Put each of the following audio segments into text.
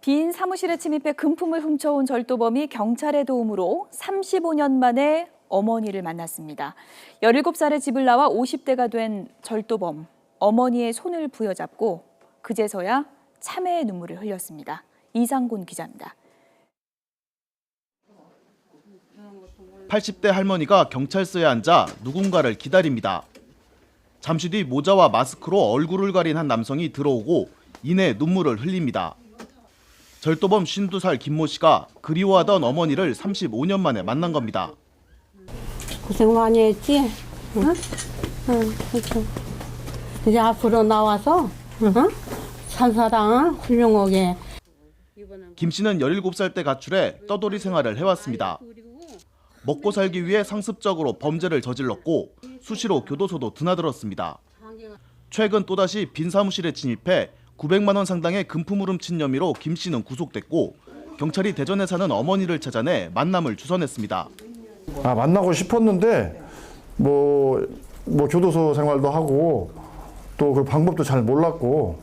빈 사무실에 침입해 금품을 훔쳐온 절도범이 경찰의 도움으로 35년 만에 어머니를 만났습니다. 17살의 집을 나와 50대가 된 절도범, 어머니의 손을 부여잡고 그제서야 참회의 눈물을 흘렸습니다. 이상곤 기자입니다. 80대 할머니가 경찰서에 앉아 누군가를 기다립니다. 잠시 뒤 모자와 마스크로 얼굴을 가린 한 남성이 들어오고 이내 눈물을 흘립니다. 절도범 52살 김모 씨가 그리워하던 어머니를 35년 만에 만난 겁니다. 고생 많이 했지? 응? 그렇죠. 이제 앞으로 나와서 산사랑 훌륭하게. 김 씨는 17살 때 가출해 떠돌이 생활을 해왔습니다. 먹고 살기 위해 상습적으로 범죄를 저질렀고 수시로 교도소도 드나들었습니다. 최근 또다시 빈 사무실에 침입해 900만 원 상당의 금품을 훔친 혐의로 김 씨는 구속됐고 경찰이 대전에 사는 어머니를 찾아내 만남을 주선했습니다. 만나고 싶었는데 뭐 교도소 생활도 하고 또 그 방법도 잘 몰랐고.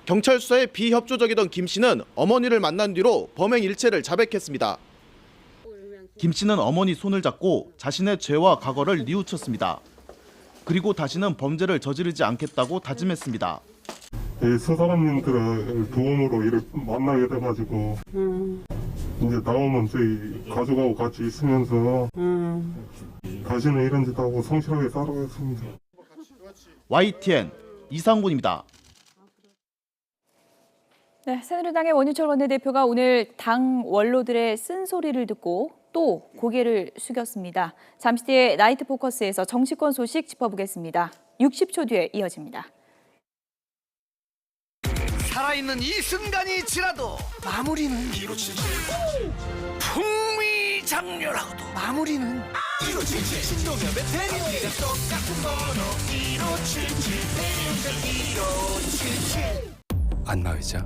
경찰 수사에 비협조적이던 김 씨는 어머니를 만난 뒤로 범행 일체를 자백했습니다. 김 씨는 어머니 손을 잡고 자신의 죄와 과거를 뉘우쳤습니다. 그리고 다시는 범죄를 저지르지 않겠다고 다짐했습니다. 수사관님들의 도움으로 이렇게 만나게 돼가지고 이제 나오면 저희 가족하고 같이 있으면서 다시는 이런 짓 하고 성실하게 살아가겠습니다. YTN 이상곤입니다. 네, 새누리당의 원유철 원내대표가 오늘 당 원로들의 쓴소리를 듣고 또 고개를 숙였습니다. 잠시 뒤에 나이트 포커스에서 정치권 소식 짚어보겠습니다. 60초 뒤에 이어집니다. 살아있는 이 순간이 지나도 마무리는 풍미장렬하고도 마무리는 신동엽의 대리가 똑같은 번호 1577 안마의자,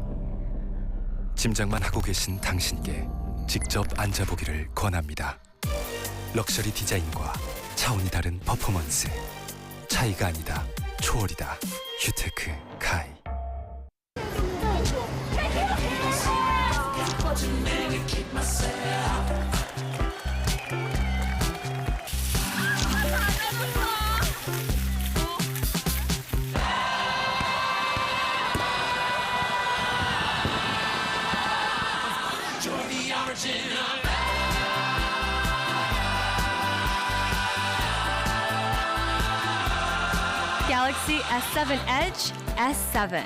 짐작만 하고 계신 당신께 직접 앉아보기를 권합니다. 럭셔리 디자인과 차원이 다른 퍼포먼스, 차이가 아니다, 초월이다. 휴테크 카이. Galaxy S7 Edge S7.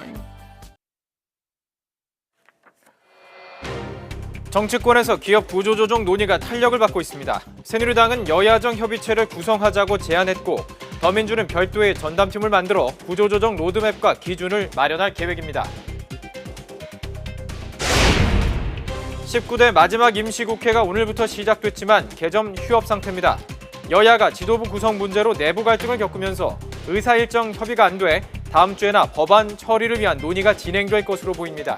정치권에서 기업 구조조정 논의가 탄력을 받고 있습니다. 새누리당은 여야정 협의체를 구성하자고 제안했고 더민주는 별도의 전담팀을 만들어 구조조정 로드맵과 기준을 마련할 계획입니다. 19대 마지막 임시국회가 오늘부터 시작됐지만 개점 휴업 상태입니다. 여야가 지도부 구성 문제로 내부 갈등을 겪으면서 의사 일정 협의가 안 돼 다음 주에나 법안 처리를 위한 논의가 진행될 것으로 보입니다.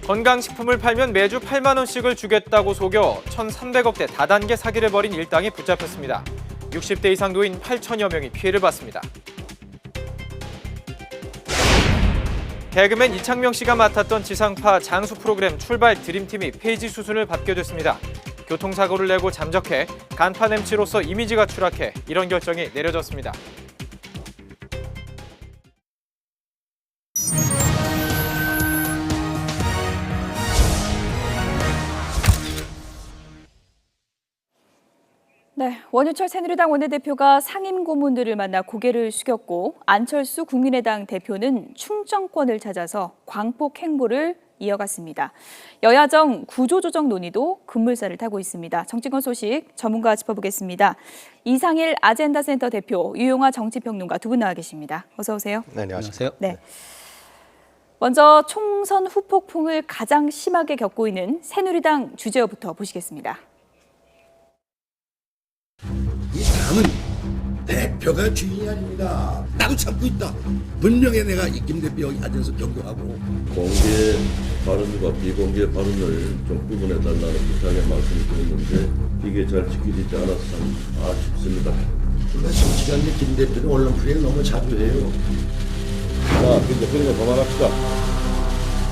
건강식품을 팔면 매주 8만 원씩을 주겠다고 속여 1,300억대 다단계 사기를 벌인 일당이 붙잡혔습니다. 60대 이상 노인 8천여 명이 피해를 봤습니다. 개그맨 이창명 씨가 맡았던 지상파 장수 프로그램 출발 드림팀이 폐지 수순을 밟게 됐습니다. 교통사고를 내고 잠적해 간판 MC로서 이미지가 추락해 이런 결정이 내려졌습니다. 네, 원유철 새누리당 원내대표가 상임 고문들을 만나 고개를 숙였고 안철수 국민의당 대표는 충정권을 찾아서 광폭 행보를 이어갔습니다. 여야정 구조조정 논의도 급물살을 타고 있습니다. 정치권 소식 전문가 짚어보겠습니다. 이상일 아젠다센터 대표, 유용하 정치평론가 두 분 나와 계십니다. 어서 오세요. 네, 안녕하세요. 네. 먼저 총선 후폭풍을 가장 심하게 겪고 있는 새누리당 주제어부터 보시겠습니다. 이 당은 대표가 주인이 아닙니다. 나도 참고 있다. 분명히 내가 이 김 대표 여기 앉아서 경고하고 공개 발언과 비공개 발언을 좀 구분해달라는 부탁의 말씀을 드렸는데 이게 잘 지켜지지 않아서 참 아쉽습니다. 솔직한 게 김 대표는 언론 플레이를 너무 자주 해요. 자, 근데 그런 거 그만합시다.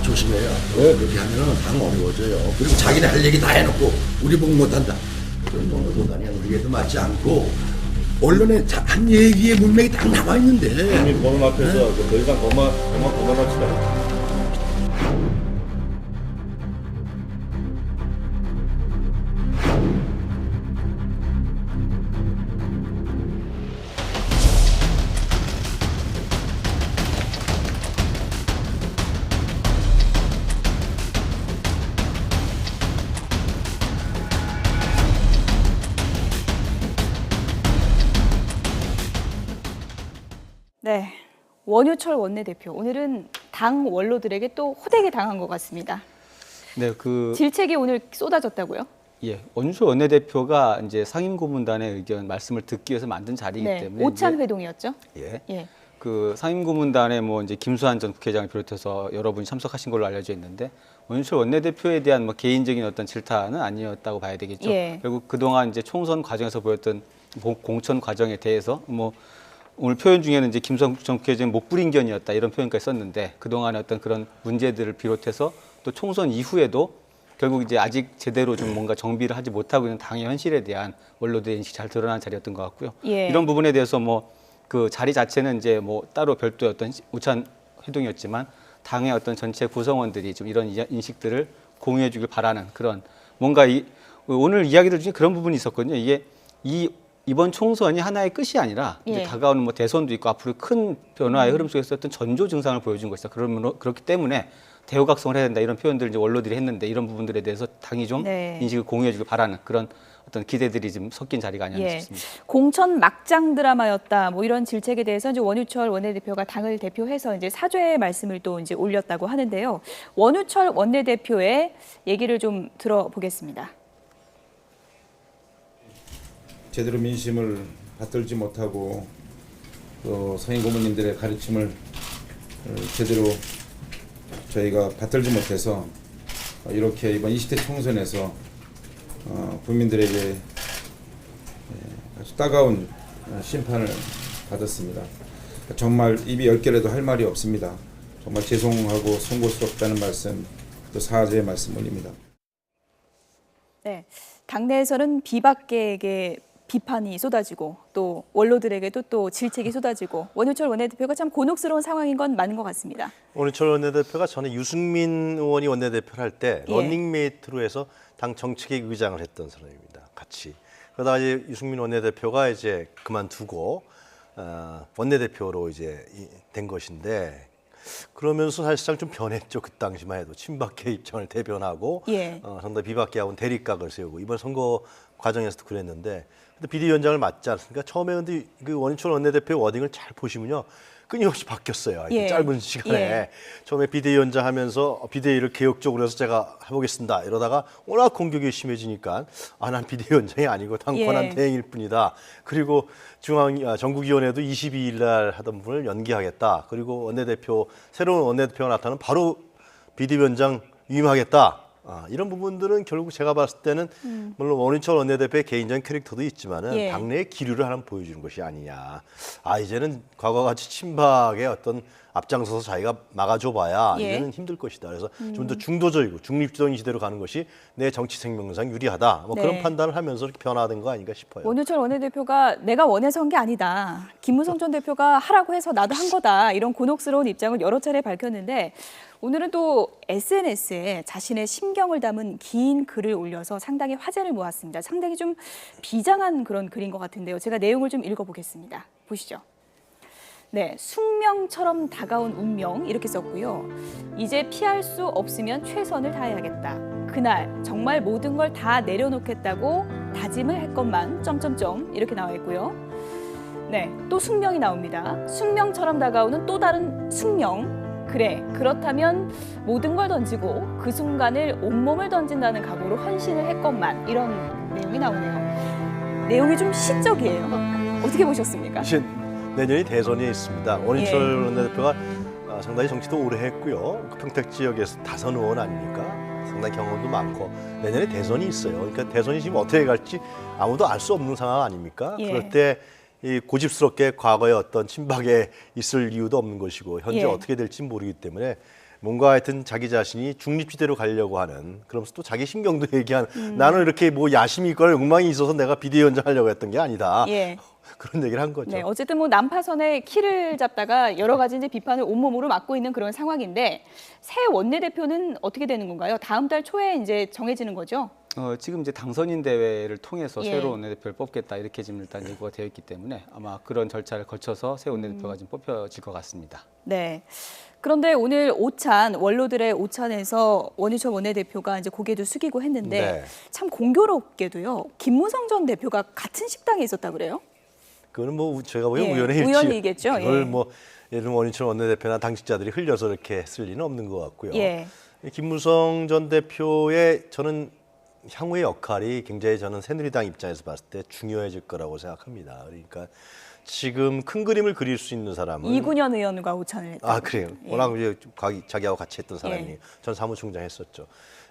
조심해요. 그렇게 하면 당 어려워져요. 그리고 자기네 할 얘기 다 해놓고 우리 보고 못한다. 그런 놈의 도단이야. 우리에도 맞지 않고 언론에 한 얘기에 문맥이 딱 남아있는데. 국민 보는 앞에서 더 이상 거만합시다. 네, 원유철 원내대표 오늘은 당 원로들에게 또 호되게 당한 것 같습니다. 네, 질책이 오늘 쏟아졌다고요? 예, 원유철 원내대표가 이제 상임고문단의 의견 말씀을 듣기 위해서 만든 자리이기 네, 때문에 오찬 회동이었죠. 예. 그 상임고문단에 뭐 이제 김수환 전 국회장을 비롯해서 여러분이 참석하신 걸로 알려져 있는데 원유철 원내대표에 대한 뭐 개인적인 어떤 질타는 아니었다고 봐야 되겠죠. 예. 결국 그동안 이제 총선 과정에서 보였던 공천 과정에 대해서 뭐 오늘 표현 중에는 이제 김수환 전 국회의장 목불인견이었다 이런 표현까지 썼는데 그동안의 어떤 그런 문제들을 비롯해서 또 총선 이후에도 결국 이제 아직 제대로 좀 뭔가 정비를 하지 못하고 있는 당의 현실에 대한 원로들의 인식이 잘 드러난 자리였던 것 같고요. 예. 이런 부분에 대해서 뭐 그 자리 자체는 이제 뭐 따로 별도의 어떤 우찬 회동이었지만 당의 어떤 전체 구성원들이 좀 이런 인식들을 공유해 주길 바라는 그런 뭔가 오늘 이야기들 중에 그런 부분이 있었거든요. 이게 이번 총선이 하나의 끝이 아니라 이제 다가오는 뭐 대선도 있고 앞으로 큰 변화의 흐름 속에서 어떤 전조 증상을 보여준 것이다. 그렇기 때문에 대우각성을 해야 된다 이런 표현들을 이제 원로들이 했는데 이런 부분들에 대해서 당이 좀 인식을 공유해주길 바라는 그런 어떤 기대들이 좀 섞인 자리가 아니었나 싶습니다. 공천 막장 드라마였다. 뭐 이런 질책에 대해서 이제 원유철 원내대표가 당을 대표해서 이제 사죄의 말씀을 또 이제 올렸다고 하는데요. 원유철 원내대표의 얘기를 좀 들어보겠습니다. 제대로 민심을 받들지 못하고 또 상임 고문님들의 가르침을 제대로 저희가 받들지 못해서 이렇게 이번 20대 총선에서 국민들에게 아주 따가운 심판을 받았습니다. 정말 입이 10개라도 할 말이 없습니다. 정말 죄송하고 송구스럽다는 말씀, 또 사죄의 말씀 올립니다. 네, 당내에서는 비박계에게 비판이 쏟아지고 또 원로들에게도 또 질책이 쏟아지고 원유철 원내대표가 참 곤혹스러운 상황인 건 맞는 것 같습니다. 원유철 원내대표가 전에 유승민 의원이 원내대표를 할 때 러닝메이트로 해서 당 정책위 의장을 했던 사람입니다. 같이. 그러다가 이제 유승민 원내대표가 이제 그만두고 원내대표로 이제 된 것인데 그러면서 사실상 좀 변했죠. 그 당시만 해도 친박계 입장을 대변하고 상당히 비박계하고는 대립각을 세우고 이번 선거 과정에서도 그랬는데 근데 비대위원장을 맡지 않습니까? 처음에 근데 그 원유철 원내대표의 워딩을 잘 보시면요. 끊임없이 바뀌었어요. 짧은 시간에. 처음에 비대위원장 하면서 비대위를 개혁적으로 해서 제가 해보겠습니다. 이러다가 워낙 공격이 심해지니까 난 비대위원장이 아니고 당 권한 대행일 뿐이다. 그리고 전국위원회도 22일 날 하던 분을 연기하겠다. 그리고 새로운 원내대표가 나타나면 바로 비대위원장 위임하겠다. 이런 부분들은 결국 제가 봤을 때는 물론 원유철 원내대표의 개인적인 캐릭터도 있지만은 당내의 기류를 하나 보여주는 것이 아니냐. 이제는 과거같이 친박의 어떤 앞장서서 자기가 막아줘봐야 이제는 힘들 것이다. 그래서 좀 더 중도적이고 중립적인 시대로 가는 것이 내 정치 생명상 유리하다. 뭐 그런 판단을 하면서 이렇게 변화된 거 아닌가 싶어요. 원유철 원내대표가 내가 원해서 한 게 아니다. 김무성 전 대표가 하라고 해서 나도 한 거다. 이런 곤혹스러운 입장을 여러 차례 밝혔는데 오늘은 또 SNS에 자신의 심경을 담은 긴 글을 올려서 상당히 화제를 모았습니다. 상당히 좀 비장한 그런 글인 것 같은데요. 제가 내용을 좀 읽어보겠습니다. 보시죠. 네, 숙명처럼 다가온 운명 이렇게 썼고요. 이제 피할 수 없으면 최선을 다해야겠다. 그날 정말 모든 걸 다 내려놓겠다고 다짐을 했건만 점점점 이렇게 나와 있고요. 네, 또 숙명이 나옵니다. 숙명처럼 다가오는 또 다른 숙명. 그래, 그렇다면 모든 걸 던지고 그 순간을 온몸을 던진다는 각오로 헌신을 했건만 이런 내용이 나오네요. 내용이 좀 시적이에요. 어떻게 보셨습니까? 내년이 대선이 있습니다. 원유철 원내대표가 상당히 정치도 오래 했고요. 평택 지역에서 다선 의원 아닙니까? 상당히 경험도 많고 내년에 대선이 있어요. 그러니까 대선이 지금 어떻게 갈지 아무도 알 수 없는 상황 아닙니까? 그럴 때 이 고집스럽게 과거에 어떤 친박에 있을 이유도 없는 것이고 현재 어떻게 될지 모르기 때문에 뭔가 하여튼 자기 자신이 중립지대로 가려고 하는, 그러면서 또 자기 심경도 얘기하는, 나는 이렇게 뭐 야심이 있거나 욕망이 있어서 내가 비대위원장 하려고 했던 게 아니다. 예. 그런 얘기를 한 거죠. 네, 어쨌든 뭐 난파선의 키를 잡다가 여러 가지 이제 비판을 온몸으로 맞고 있는 그런 상황인데 새 원내대표는 어떻게 되는 건가요? 다음 달 초에 이제 정해지는 거죠? 지금 이제 당선인 대회를 통해서 예. 새로운 원내대표를 뽑겠다 이렇게 지금 일단 예고가 되어 있기 때문에 아마 그런 절차를 거쳐서 새 원내대표가 지금 뽑혀질 것 같습니다. 네. 그런데 오늘 오찬, 원로들의 오찬에서 원유철 원내대표가 이제 고개도 숙이고 했는데 네. 참 공교롭게도요. 김무성 전 대표가 같은 식당에 있었다 그래요? 그거는 뭐 제가 보기엔 예, 우연의 일치. 우연이겠죠. 그걸 예. 뭐 예를 들면 원인철 원내대표나 당직자들이 흘려서 이렇게 했을 리는 없는 것 같고요. 예. 김무성 전 대표의 저는 향후의 역할이 굉장히 저는 새누리당 입장에서 봤을 때 중요해질 거라고 생각합니다. 그러니까 지금 큰 그림을 그릴 수 있는 사람은 이군현 의원과 오찬을 했다. 아 그래요. 예. 워낙 이제 자기하고 같이 했던 사람이 예. 전 사무총장 했었죠.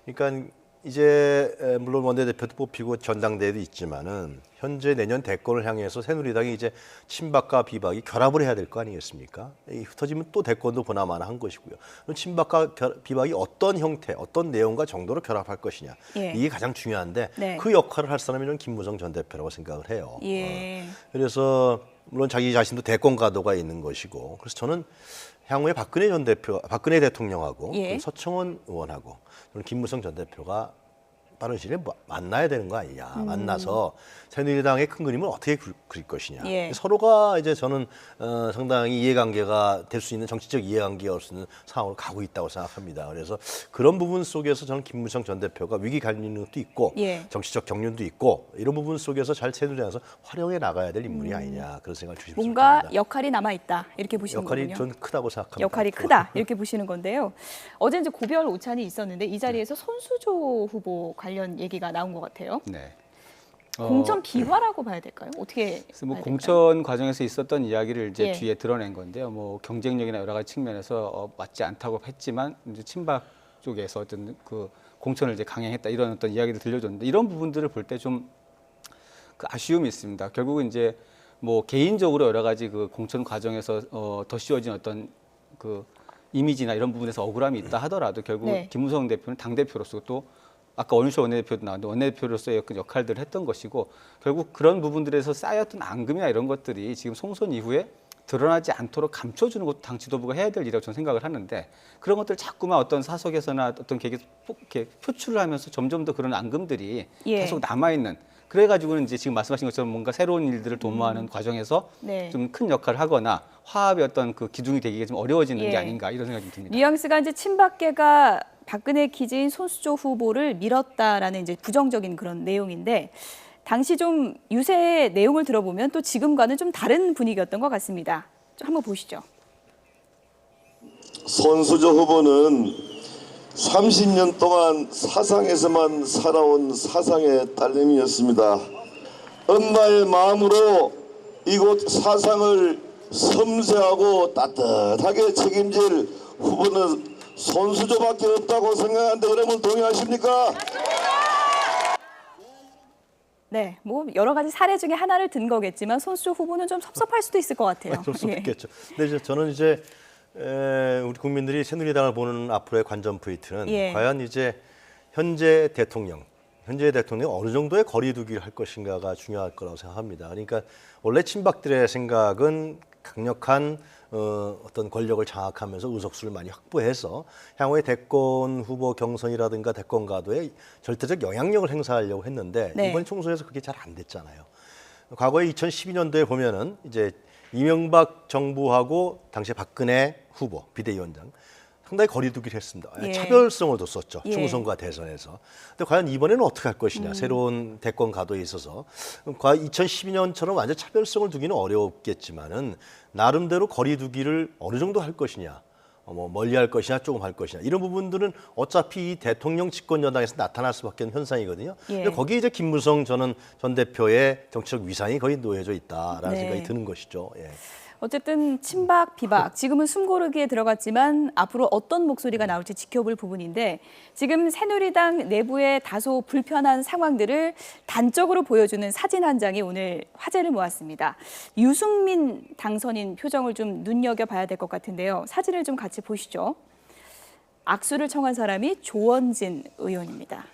그러니까 이제 물론 원내대표도 뽑히고 전당대회도 있지만은 현재 내년 대권을 향해서 새누리당이 이제 친박과 비박이 결합을 해야 될 거 아니겠습니까? 흩어지면 또 대권도 보나마나한 것이고요. 그럼 친박과 비박이 어떤 형태, 어떤 내용과 정도로 결합할 것이냐 예. 이게 가장 중요한데 네. 그 역할을 할 사람이 저는 김무성 전 대표라고 생각을 해요. 예. 그래서 물론 자기 자신도 대권 가도가 있는 것이고 그래서 저는 향후에 박근혜 대통령하고 예. 서청원 의원하고 저는 김무성 전 대표가 빠른 시일에 만나야 되는 거 아니냐. 만나서 새누리당의 큰 그림을 어떻게 그릴 것이냐. 예. 서로가 이제 저는 상당히 이해관계가 될 수 있는 정치적 이해관계가 올 수 있는 상황으로 가고 있다고 생각합니다. 그래서 그런 부분 속에서 저는 김무성 전 대표가 위기 관리능력도 있고 예. 정치적 경륜도 있고 이런 부분 속에서 잘 새누리당에서 활용해 나가야 될 인물이 아니냐. 그런 생각을 주십시오. 뭔가 역할이 남아있다 이렇게 보시는 역할이 거군요. 전 크다고 생각합니다. 역할이 크다 이렇게 보시는 건데요. 어제 이제 고별 오찬이 있었는데 이 자리에서 손수조 후보 관련 얘기가 나온 것 같아요. 네. 공천 비화라고 봐야 될까요? 어떻게 그래서 뭐 봐야 될까요? 공천 과정에서 있었던 이야기를 이제 예. 뒤에 드러낸 건데요. 뭐 경쟁력이나 여러 가지 측면에서 맞지 않다고 했지만 이제 친박 쪽에서 어떤 그 공천을 이제 강행했다 이런 어떤 이야기를 들려줬는데 이런 부분들을 볼 때 좀 그 아쉬움이 있습니다. 결국은 이제 뭐 개인적으로 여러 가지 그 공천 과정에서 더 씌워진 어떤 그 이미지나 이런 부분에서 억울함이 있다 하더라도 결국 네. 김무성 대표는 당 대표로서 또 아까 원유철 원내대표도 나왔는데 원내대표로서의 그 역할들을 했던 것이고 결국 그런 부분들에서 쌓였던 앙금이나 이런 것들이 지금 총선 이후에 드러나지 않도록 감춰주는 것도 당 지도부가 해야 될 일이라고 저는 생각을 하는데 그런 것들 자꾸만 어떤 사석에서나 어떤 계획에 이렇게 표출을 하면서 점점 더 그런 앙금들이 예. 계속 남아있는 그래가지고는 이제 지금 말씀하신 것처럼 뭔가 새로운 일들을 도모하는 과정에서 네. 좀 큰 역할을 하거나 화합의 어떤 그 기둥이 되기가 좀 어려워지는 예. 게 아닌가 이런 생각이 좀 듭니다. 뉘앙스가 이제 친박계가 박근혜 기지인 손수조 후보를 밀었다라는 이제 부정적인 그런 내용인데 당시 좀 유세의 내용을 들어보면 또 지금과는 좀 다른 분위기였던 것 같습니다. 좀 한번 보시죠. 손수조 후보는 30년 동안 사상에서만 살아온 사상의 딸내미였습니다. 엄마의 마음으로 이곳 사상을 섬세하고 따뜻하게 책임질 후보는 손수조밖에 없다고 생각하는데 여러분 동의하십니까? 네, 뭐 여러 가지 사례 중에 하나를 든 거겠지만 손수조 후보는 좀 섭섭할 수도 있을 것 같아요. 섭섭했겠죠. 근데 이제 저는 이제 우리 국민들이 새누리당을 보는 앞으로의 관전 포인트는 예. 과연 이제 현재 대통령이 어느 정도의 거리두기를 할 것인가가 중요할 거라고 생각합니다. 그러니까 원래 친박들의 생각은 강력한 어떤 권력을 장악하면서 의석수를 많이 확보해서 향후에 대권 후보 경선이라든가 대권 가도에 절대적 영향력을 행사하려고 했는데 네. 이번 총선에서 그게 잘 안 됐잖아요. 과거에 2012년도에 보면은 이제 이명박 정부하고 당시 박근혜 후보 비대위원장 상당히 거리두기를 했습니다. 예. 차별성을 뒀었죠. 예. 총선과 대선에서. 근데 과연 이번에는 어떻게 할 것이냐. 새로운 대권 가도에 있어서. 과연 2012년처럼 완전 차별성을 두기는 어렵겠지만은 나름대로 거리두기를 어느 정도 할 것이냐. 뭐 멀리 할 것이냐 조금 할 것이냐 이런 부분들은 어차피 이 대통령 집권 여당에서 나타날 수밖에 없는 현상이거든요. 예. 근데 거기에 이제 김무성 전 대표의 정치적 위상이 거의 놓여져 있다라는 네. 생각이 드는 것이죠. 예. 어쨌든 친박, 비박, 지금은 숨고르기에 들어갔지만 앞으로 어떤 목소리가 나올지 지켜볼 부분인데 지금 새누리당 내부의 다소 불편한 상황들을 단적으로 보여주는 사진 한 장이 오늘 화제를 모았습니다. 유승민 당선인 표정을 좀 눈여겨봐야 될 것 같은데요. 사진을 좀 같이 보시죠. 악수를 청한 사람이 조원진 의원입니다.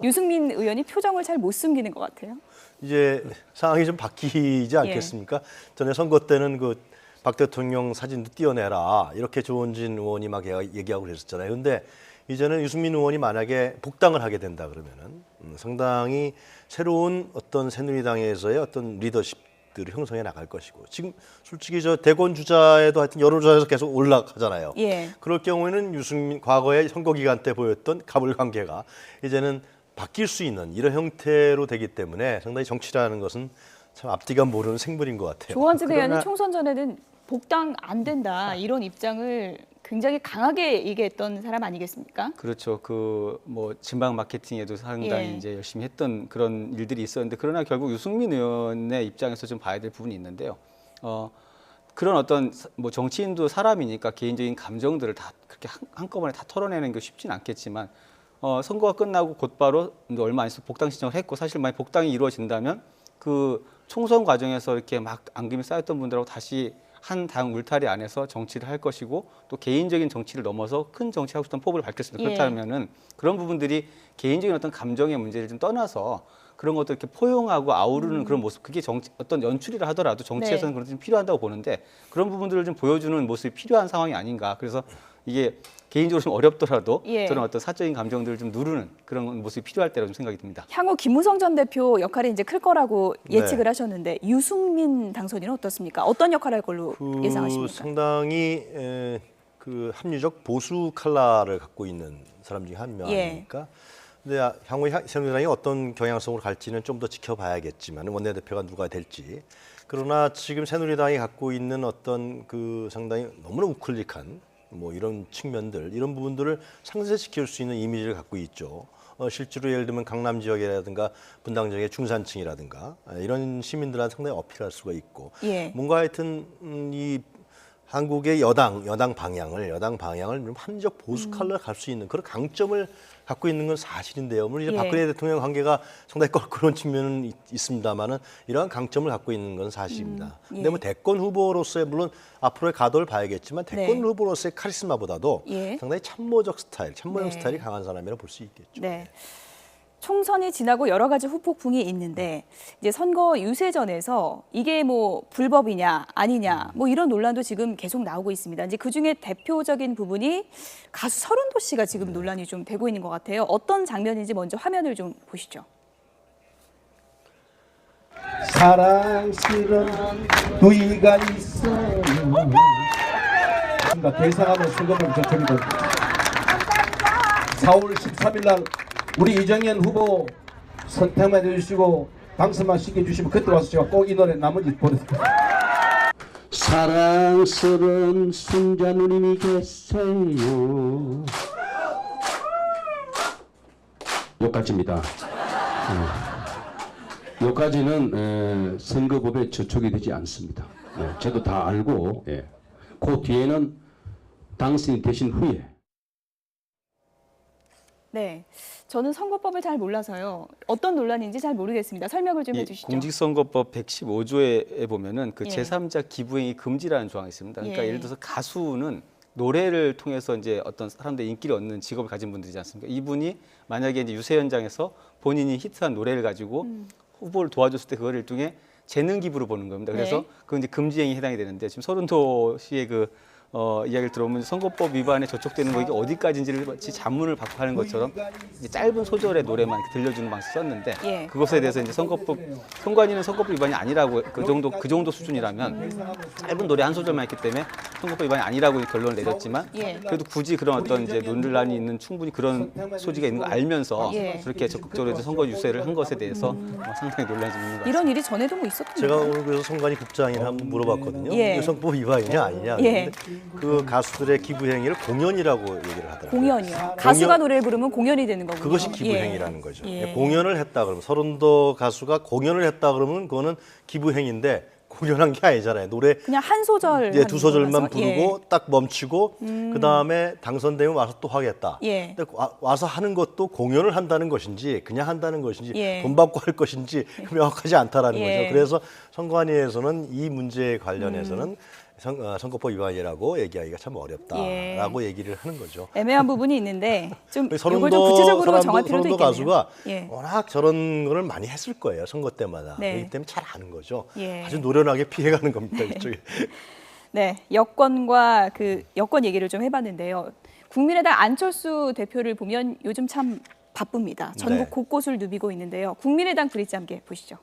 유승민 의원이 표정을 잘 못 숨기는 것 같아요. 이제 상황이 좀 바뀌지 않겠습니까? 전에 선거 때는 그 박 대통령 사진도 띄어내라 이렇게 조원진 의원이 막 얘기하고 그랬었잖아요. 근데 이제는 유승민 의원이 만약에 복당을 하게 된다 그러면은 상당히 새로운 어떤 새누리당에서의 어떤 리더십들을 형성해 나갈 것이고, 지금 솔직히 저 대권 주자에도 하여튼 여론조사에서 계속 올라가잖아요. 예. 그럴 경우에는 유승민 과거에 선거 기간 때 보였던 가불관계가 이제는 바뀔 수 있는 이런 형태로 되기 때문에 상당히 정치라는 것은 참 앞뒤가 모르는 생물인 것 같아요. 조원진 의원이 총선 전에는 복당 안 된다 이런 입장을 굉장히 강하게 얘기했던 사람 아니겠습니까? 그렇죠. 그 뭐 진방 마케팅에도 상당히 이제 열심히 했던 그런 일들이 있었는데, 그러나 결국 유승민 의원의 입장에서 좀 봐야 될 부분이 있는데요. 그런 어떤 뭐 정치인도 사람이니까 개인적인 감정들을 다 그렇게 한꺼번에 다 털어내는 게 쉽지는 않겠지만, 선거가 끝나고 곧바로 얼마 안 있어 복당 신청을 했고, 사실 만약 복당이 이루어진다면 그 총선 과정에서 이렇게 막 앙금이 쌓였던 분들하고 다시 한 당 울타리 안에서 정치를 할 것이고, 또 개인적인 정치를 넘어서 큰 정치하고 싶던 포부를 밝혔습니다. 그렇다면은 그런 부분들이 개인적인 어떤 감정의 문제를 좀 떠나서 그런 것들 이렇게 포용하고 아우르는 그런 모습, 그게 어떤 연출이라 하더라도 정치에서는 그런 게 좀 필요하다고 보는데, 그런 부분들을 좀 보여주는 모습이 필요한 상황이 아닌가. 그래서 이게 개인적으로 좀 어렵더라도 저는 어떤 사적인 감정들을 좀 누르는 그런 모습이 필요할 때라고 좀 생각이 듭니다. 향후 김무성 전 대표 역할이 이제 클 거라고 예측을 하셨는데, 유승민 당선인은 어떻습니까? 어떤 역할을 할 걸로 예상하십니까? 상당히 그 합리적 보수 컬러를 갖고 있는 사람 중에 한 명 아닙니까? 근데 향후 새누리당이 어떤 경향성으로 갈지는 좀 더 지켜봐야겠지만, 원내대표가 누가 될지. 그러나 지금 새누리당이 갖고 있는 어떤 그 상당히 너무나 우클릭한 뭐 이런 측면들, 이런 부분들을 상쇄시킬 수 있는 이미지를 갖고 있죠. 실제로 예를 들면 강남 지역이라든가 분당 지역의 중산층이라든가 이런 시민들한테 상당히 어필할 수가 있고, 뭔가 하여튼 이 한국의 여당 방향을 좀 합리적 보수 컬러를 갈 수 있는 그런 강점을 갖고 있는 건 사실인데요. 물론 이제 박근혜 대통령 관계가 상당히 껄끄러운 측면은 있습니다만은 이러한 강점을 갖고 있는 건 사실입니다. 근데 뭐 대권 후보로서의, 물론 앞으로의 가도를 봐야겠지만 대권 후보로서의 카리스마보다도 상당히 참모적 스타일, 참모형 스타일이 강한 사람이라 볼 수 있겠죠. 총선이 지나고 여러 가지 후폭풍이 있는데, 이제 선거 유세전에서 이게 뭐 불법이냐 아니냐 뭐 이런 논란도 지금 계속 나오고 있습니다. 이제 그 중에 대표적인 부분이 가수 서른도 씨가 지금 논란이 좀 되고 있는 것 같아요. 어떤 장면인지 먼저 화면을 좀 보시죠. 사랑스러운 누이가 있어요. 대상하는 선거법 저쪽이고 4월 13일 날 우리 이정현 후보 선택만 해주시고 당선만 시켜주시면 그때 와서 제가 꼭 이 노래 나머지 보내드릴게요. 사랑스러운 손자 누님이 계세요. 여기까지입니다. 여기까지는 선거법에 저촉이 되지 않습니다. 저도 다 알고 그 뒤에는 당선이 되신 후에 저는 선거법을 잘 몰라서요. 어떤 논란인지 잘 모르겠습니다. 설명을 좀 해주시죠. 공직선거법 115조에 보면은 그 제3자 기부행위 금지라는 조항이 있습니다. 그러니까 예를 들어서 가수는 노래를 통해서 이제 어떤 사람들의 인기를 얻는 직업을 가진 분들이지 않습니까? 이분이 만약에 이제 유세 현장에서 본인이 히트한 노래를 가지고 후보를 도와줬을 때 그걸 일종의 재능 기부로 보는 겁니다. 그래서 그건 이제 금지행위에 해당이 되는데, 지금 서른도 씨의 그 이야기를 들어보면 선거법 위반에 저촉되는 거 이게 어디까지인지를 마치 자문을 받고 하는 것처럼 이제 짧은 소절의 노래만 이렇게 들려주는 방식 썼는데, 그것에 대해서 이제 선관위는 선거법 위반이 아니라고 그 정도 수준이라면 짧은 노래 한 소절만 했기 때문에 선거법 위반이 아니라고 결론을 내렸지만, 그래도 굳이 그런 어떤 이제 논란이 있는 충분히 그런 소지가 있는 걸 알면서 그렇게 적극적으로 선거 유세를 한 것에 대해서 상당히 논란이 좀 있는 것 같습니다. 이런 일이 전에도 뭐 있었던가요? 제가 오늘 그래서 선관위 국장이 한번 물어봤거든요. 이게 선거법 위반이냐 아니냐. 근데 그 가수들의 기부 행위를 공연이라고 얘기를 하더라고요. 공연이요. 가수가 노래를 부르면 공연이 되는 거군요. 그것이 기부 행위라는 거죠. 공연을 했다 그러면, 서른도 가수가 공연을 했다 그러면 그거는 기부 행위인데, 공연한 게 아니잖아요. 노래 그냥 한 소절, 두 소절만 부르고 딱 멈추고 그 다음에 당선되면 와서 또 하겠다. 근데 와서 하는 것도 공연을 한다는 것인지 그냥 한다는 것인지 돈 받고 할 것인지 명확하지 않다라는 거죠. 그래서 선관위에서는 이 문제에 관련해서는 선거법 위반이라고 얘기하기가 참 어렵다라고 얘기를 하는 거죠. 애매한 부분이 있는데 좀 이걸 좀 서른도 구체적으로 정할 필요도 서른도 있겠네요. 가수가 예. 워낙 저런 거를 많이 했을 거예요. 선거 때마다. 네. 그렇기 때문에 잘 아는 거죠. 예. 아주 노련하게 피해가는 겁니다. 이쪽에. 네, 여권과 그 여권 얘기를 좀 해봤는데요. 국민의당 안철수 대표를 보면 요즘 참 바쁩니다. 전국 네. 곳곳을 누비고 있는데요. 국민의당 브리지 함께 보시죠.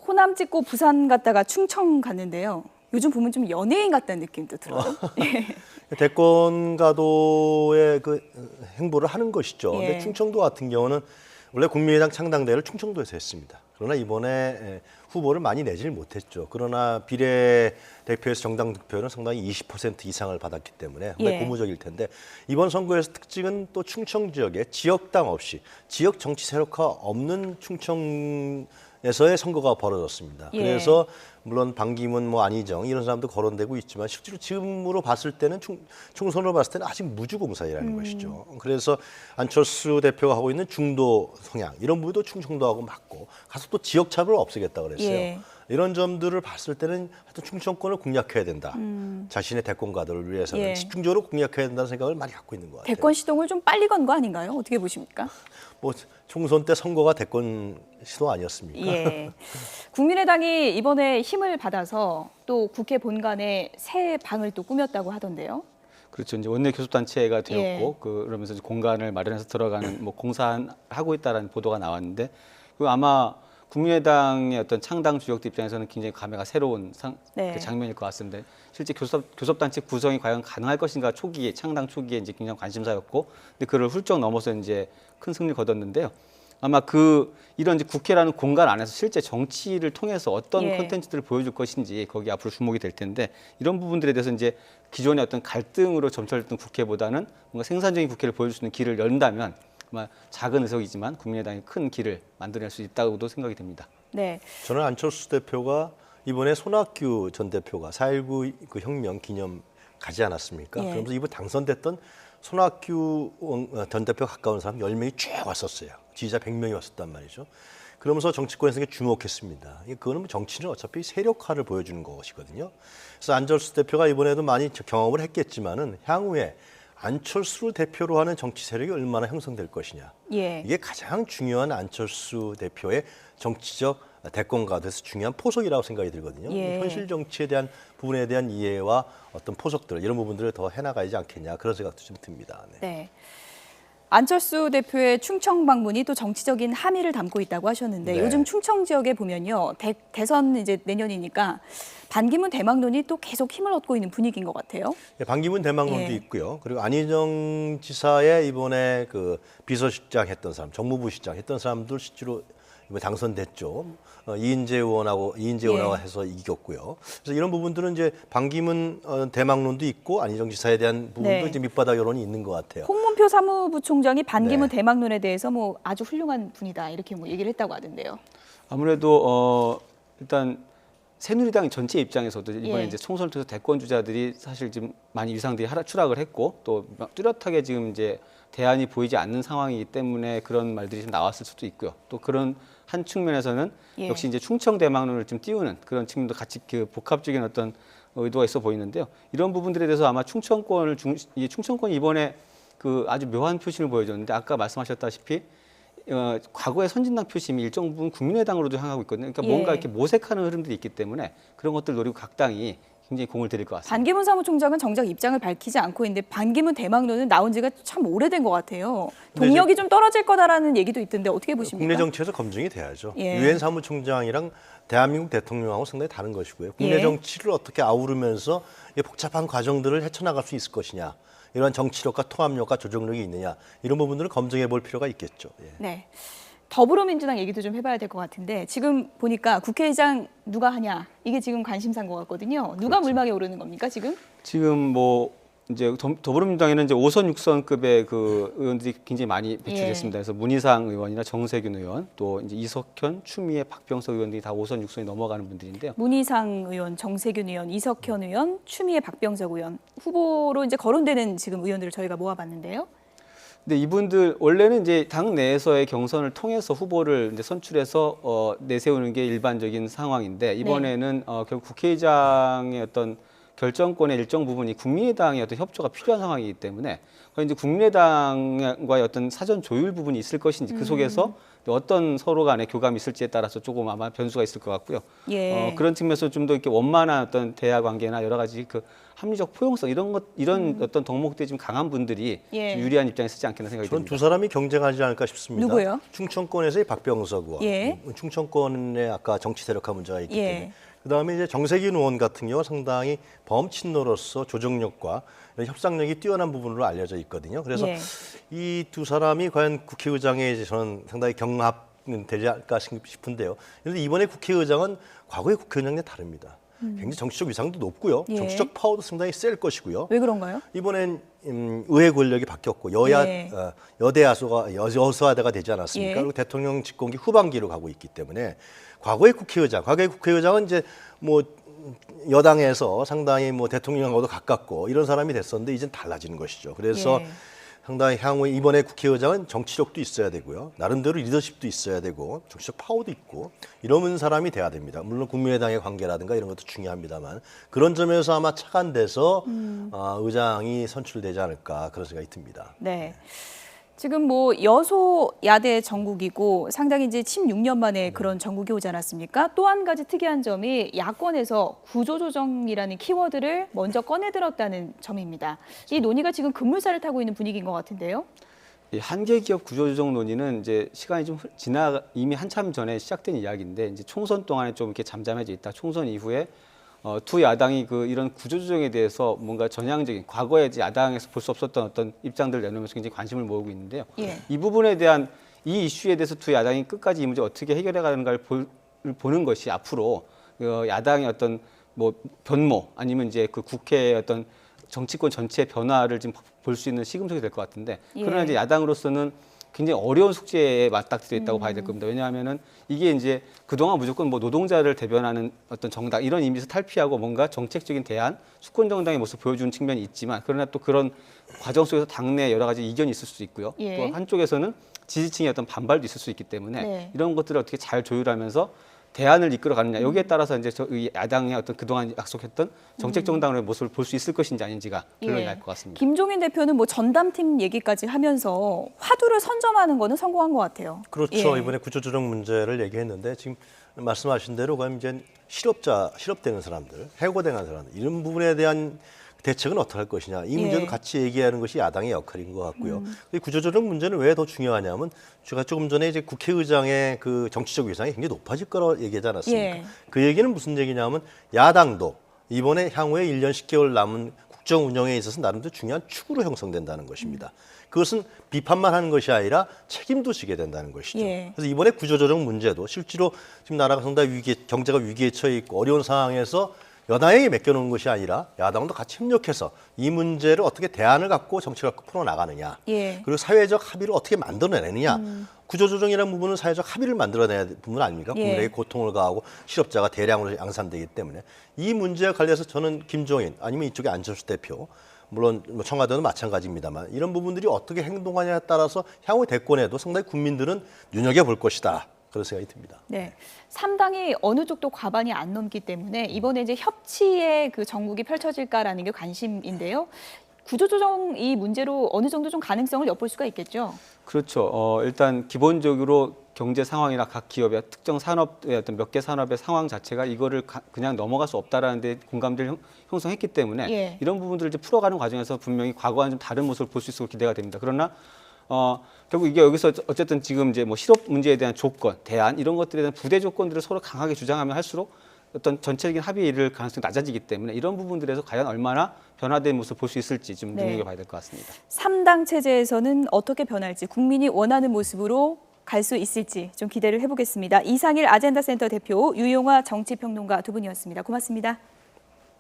호남 찍고 부산 갔다가 충청 갔는데요. 요즘 보면 좀 연예인 같다는 느낌도 들어요. 대권가도의 그 행보를 하는 것이죠. 예. 근데 충청도 같은 경우는 원래 국민의당 창당대회를 충청도에서 했습니다. 그러나 이번에 후보를 많이 내질 못했죠. 그러나 비례대표에서 정당 득표는 상당히 20% 이상을 받았기 때문에 상당히 예. 고무적일 텐데 이번 선거에서 특징은 또 충청 지역에 지역당 없이 지역 정치 세력화 없는 충청에서의 선거가 벌어졌습니다. 예. 그래서 물론 반기문, 안희정 이런 사람도 거론되고 있지만 실제로 지금으로 봤을 때는 총선으로 봤을 때는 아직 무주공사이라는 것이죠. 그래서 안철수 대표가 하고 있는 중도 성향 이런 부분도 충청도하고 맞고 가서 또 지역 차별을 없애겠다 그랬어요. 예. 이런 점들을 봤을 때는 하여튼 충청권을 공략해야 된다. 자신의 대권 가도를 위해서는 예. 집중적으로 공략해야 된다는 생각을 많이 갖고 있는 것 같아요. 대권 시동을 좀 빨리 건 거 아닌가요? 어떻게 보십니까? 뭐 총선 때 선거가 대권 시도 아니었습니까? 예. 국민의당이 이번에 힘을 받아서 또 국회 본관에 새 방을 또 꾸몄다고 하던데요. 그렇죠. 이제 원내 교섭단체가 되었고 예. 그러면서 이제 공간을 마련해서 들어가는 뭐 공사하고 있다라는 보도가 나왔는데 그 아마 국민의당의 어떤 창당 주역들 입장에서는 굉장히 감회가 새로운 네. 그 장면일 것 같습니다. 실제 교섭단체 구성이 과연 가능할 것인가 초기에 창당 초기에 이제 굉장히 관심사였고, 근데 그를 훌쩍 넘어서 이제 큰 승리를 거뒀는데요. 아마 이런 이제 국회라는 공간 안에서 실제 정치를 통해서 어떤 예. 콘텐츠들을 보여줄 것인지 거기 앞으로 주목이 될 텐데 이런 부분들에 대해서 이제 기존의 어떤 갈등으로 점철됐던 국회보다는 뭔가 생산적인 국회를 보여줄 수 있는 길을 연다면 아마 작은 의석이지만 국민의당이 큰 길을 만들어낼 수 있다고도 생각이 됩니다. 네. 저는 안철수 대표가 이번에 손학규 전 대표가 4.19 그 혁명 기념 가지 않았습니까? 예. 그러면서 이번 당선됐던 손학규 전 대표 가까운 사람 10명이 쭉 왔었어요. 지지자 100명이 왔었단 말이죠. 그러면서 정치권에서 주목했습니다. 그거는 정치는 어차피 세력화를 보여주는 것이거든요. 그래서 안철수 대표가 이번에도 많이 경험을 했겠지만은 향후에 안철수를 대표로 하는 정치 세력이 얼마나 형성될 것이냐. 예. 이게 가장 중요한 안철수 대표의 정치적 대권가도에서 중요한 포석이라고 생각이 들거든요. 예. 현실 정치에 대한 부분에 대한 이해와 어떤 포석들 이런 부분들을 더 해나가야지 않겠냐 그런 생각도 좀 듭니다. 네. 네. 안철수 대표의 충청 방문이 또 정치적인 함의를 담고 있다고 하셨는데 네. 요즘 충청 지역에 보면요. 대선 이제 내년이니까 반기문 대망론이 또 계속 힘을 얻고 있는 분위기인 것 같아요. 네, 반기문 대망론도 예. 있고요. 그리고 안희정 지사의 이번에 그 비서실장 했던 사람, 정무부 실장 했던 사람들 실제로 이번 당선됐죠. 이인재 의원하고 예. 해서 이겼고요. 그래서 이런 부분들은 이제 반기문 대망론도 있고 안희정 지사에 대한 부분도 네. 이제 밑바닥 여론이 있는 것 같아요. 홍문표 사무부총장이 반기문 네. 대망론에 대해서 뭐 아주 훌륭한 분이다 이렇게 뭐 얘기를 했다고 하던데요. 아무래도 일단 새누리당 전체 입장에서도 이번에 예. 이제 총선을 통해서 대권 주자들이 사실 지금 많이 위상들이 추락을 했고 또 뚜렷하게 지금 이제 대안이 보이지 않는 상황이기 때문에 그런 말들이 좀 나왔을 수도 있고요. 또 그런 한 측면에서는 예. 역시 이제 충청 대망론을 좀 띄우는 그런 측면도 같이 그 복합적인 어떤 의도가 있어 보이는데요. 이런 부분들에 대해서 아마 충청권이 이번에 그 아주 묘한 표심을 보여줬는데 아까 말씀하셨다시피 과거의 선진당 표심이 일정 부분 국민의당으로도 향하고 있거든요. 그러니까 예. 뭔가 이렇게 모색하는 흐름들이 있기 때문에 그런 것들 노리고 각 당이 굉장히 공을 들일 것 같습니다. 반기문 사무총장은 정작 입장을 밝히지 않고 있는데 반기문 대망론은 나온 지가 참 오래된 것 같아요. 동력이 좀 떨어질 거다라는 얘기도 있던데 어떻게 보십니까? 국내 정치에서 검증이 돼야죠. 예. 유엔 사무총장이랑 대한민국 대통령하고 상당히 다른 것이고요. 국내 예. 정치를 어떻게 아우르면서 이 복잡한 과정들을 헤쳐나갈 수 있을 것이냐. 이러한 정치력과 통합력과 조정력이 있느냐. 이런 부분들을 검증해 볼 필요가 있겠죠. 예. 네. 더불어민주당 얘기도 좀 해봐야 될 것 같은데 지금 보니까 국회의장 누가 하냐 이게 지금 관심사인 것 같거든요. 누가 물망에 오르는 겁니까 지금? 지금 뭐 이제 더불어민주당에는 이제 5선 6선급의 그 의원들이 굉장히 많이 배출됐습니다. 그래서 문희상 의원이나 정세균 의원, 또 이제 이석현, 추미애, 박병석 의원들이 다 5선 6선이 넘어가는 분들인데요. 문희상 의원, 정세균 의원, 이석현 의원, 추미애, 박병석 의원 후보로 이제 거론되는 지금 의원들을 저희가 모아봤는데요. 근데 이분들 원래는 이제 당 내에서의 경선을 통해서 후보를 이제 선출해서 내세우는 게 일반적인 상황인데 이번에는 결국 국회의장의 어떤 결정권의 일정 부분이 국민의당의 어떤 협조가 필요한 상황이기 때문에 이제 국민의당과의 어떤 사전 조율 부분이 있을 것인지 그 속에서 어떤 서로 간의 교감이 있을지에 따라서 조금 아마 변수가 있을 것 같고요. 예. 그런 측면에서 좀 더 이렇게 원만한 어떤 대화 관계나 여러 가지 그 합리적 포용성 이런 어떤 덕목들이 좀 강한 분들이 예. 좀 유리한 입장에 서지 않겠나 생각이 저는 듭니다. 두 사람이 경쟁하지 않을까 싶습니다. 누구요? 충청권에서의 박병석 의원. 예. 충청권의 아까 정치 세력화 문제가 있기 예. 때문에. 그다음에 이제 정세균 의원 같은 경우 상당히 범친노로서 조정력과 협상력이 뛰어난 부분으로 알려져 있거든요. 그래서 예. 이 두 사람이 과연 국회의장에 이제 저는 상당히 경합되지 않을까 싶은데요. 그런데 이번에 국회의장은 과거의 국회의장과 다릅니다. 굉장히 정치적 위상도 높고요. 예. 정치적 파워도 상당히 셀 것이고요. 왜 그런가요? 이번엔 의회 권력이 바뀌었고 여대 야수가 여소야대가 되지 않았습니까? 예. 그리고 대통령 집권기 후반기로 가고 있기 때문에 과거의 국회의장은 이제 뭐 여당에서 상당히 뭐 대통령하고도 가깝고 이런 사람이 됐었는데 이젠 달라지는 것이죠. 그래서 예. 상당히 향후에 이번에 국회의장은 정치력도 있어야 되고요. 나름대로 리더십도 있어야 되고 정치적 파워도 있고 이런 사람이 돼야 됩니다. 물론 국민의당의 관계라든가 이런 것도 중요합니다만 그런 점에서 아마 착안돼서 의장이 선출되지 않을까 그런 생각이 듭니다. 네. 지금 뭐 여소야대 정국이고 상당히 이제 16년 만에 그런 정국이 오지 않았습니까? 또 한 가지 특이한 점이 야권에서 구조조정이라는 키워드를 먼저 꺼내들었다는 점입니다. 이 논의가 지금 급물살을 타고 있는 분위기인 것 같은데요. 이 한계 기업 구조조정 논의는 이제 시간이 좀 이미 한참 전에 시작된 이야기인데 이제 총선 동안에 좀 이렇게 잠잠해져 있다. 총선 이후에 두 야당이 이런 구조조정에 대해서 뭔가 전향적인 과거에 이제 야당에서 볼 수 없었던 어떤 입장들을 내놓으면서 굉장히 관심을 모으고 있는데요. 예. 이 부분에 대한 이 이슈에 대해서 두 야당이 끝까지 이 문제 어떻게 해결해 가는가를 보는 것이 앞으로 야당의 어떤 뭐 변모 아니면 이제 그 국회의 어떤 정치권 전체의 변화를 지금 볼 수 있는 시금석이 될 것 같은데 그러나 이제 야당으로서는 굉장히 어려운 숙제에 맞닥뜨려 있다고 봐야 될 겁니다. 왜냐하면은 이게 이제 그동안 무조건 뭐 노동자를 대변하는 어떤 정당 이런 의미에서 탈피하고 뭔가 정책적인 대안, 수권 정당의 모습을 보여주는 측면이 있지만 그러나 또 그런 과정 속에서 당내 여러 가지 이견이 있을 수 있고요. 예. 또 한쪽에서는 지지층의 어떤 반발도 있을 수 있기 때문에 네. 이런 것들을 어떻게 잘 조율하면서 대안을 이끌어가느냐 여기에 따라서 이제 이 야당의 어떤 그동안 약속했던 정책 정당의 모습을 볼 수 있을 것인지 아닌지가 결론이 날 것 같습니다. 김종인 대표는 뭐 전담팀 얘기까지 하면서 화두를 선점하는 거는 성공한 것 같아요. 그렇죠. 예. 이번에 구조조정 문제를 얘기했는데 지금 말씀하신 대로 그럼 이제 실업되는 사람들, 해고당한 사람들 이런 부분에 대한 대책은 어떻게 할 것이냐. 이 문제도 같이 얘기하는 것이 야당의 역할인 것 같고요. 구조조정 문제는 왜 더 중요하냐면 제가 조금 전에 이제 국회의장의 그 정치적 위상이 굉장히 높아질 거라고 얘기하지 않았습니까? 예. 그 얘기는 무슨 얘기냐면 야당도 이번에 향후에 1년 10개월 남은 국정 운영에 있어서 나름대로 중요한 축으로 형성된다는 것입니다. 그것은 비판만 하는 것이 아니라 책임도 지게 된다는 것이죠. 예. 그래서 이번에 구조조정 문제도 실제로 지금 나라가 상당히 경제가 위기에 처해 있고 어려운 상황에서 여당에게 맡겨놓은 것이 아니라 야당도 같이 협력해서 이 문제를 어떻게 대안을 갖고 정책을 갖고 풀어나가느냐. 예. 그리고 사회적 합의를 어떻게 만들어내느냐. 구조조정이라는 부분은 사회적 합의를 만들어내야 될 부분 아닙니까? 예. 국민에게 고통을 가하고 실업자가 대량으로 양산되기 때문에 이 문제와 관련해서 저는 김종인 아니면 이쪽에 안철수 대표 물론 청와대도 마찬가지입니다만 이런 부분들이 어떻게 행동하냐에 따라서 향후 대권에도 상당히 국민들은 눈여겨볼 것이다. 그런 생각이 듭니다. 네. 3당이 어느 쪽도 과반이 안 넘기 때문에 이번에 이제 협치의 그 정국이 펼쳐질까라는 게 관심인데요. 구조조정 이 문제로 어느 정도 좀 가능성을 엿볼 수가 있겠죠. 그렇죠. 일단 기본적으로 경제 상황이나 각 기업의 특정 산업의 어떤 몇 개 산업의 상황 자체가 이거를 그냥 넘어갈 수 없다라는 데 공감대를 형성했기 때문에 예. 이런 부분들을 이제 풀어가는 과정에서 분명히 과거와는 좀 다른 모습을 볼 수 있을 기대가 됩니다. 그러나 결국 이게 여기서 어쨌든 지금 이제 뭐 실업 문제에 대한 조건, 대안 이런 것들에 대한 부대 조건들을 서로 강하게 주장하면 할수록 어떤 전체적인 합의에 이를 가능성이 낮아지기 때문에 이런 부분들에서 과연 얼마나 변화된 모습을 볼 수 있을지 좀 눈여겨봐야 될 것 같습니다. 3당 체제에서는 어떻게 변할지 국민이 원하는 모습으로 갈 수 있을지 좀 기대를 해보겠습니다. 이상일 아젠다센터 대표, 유용화 정치평론가 두 분이었습니다. 고맙습니다.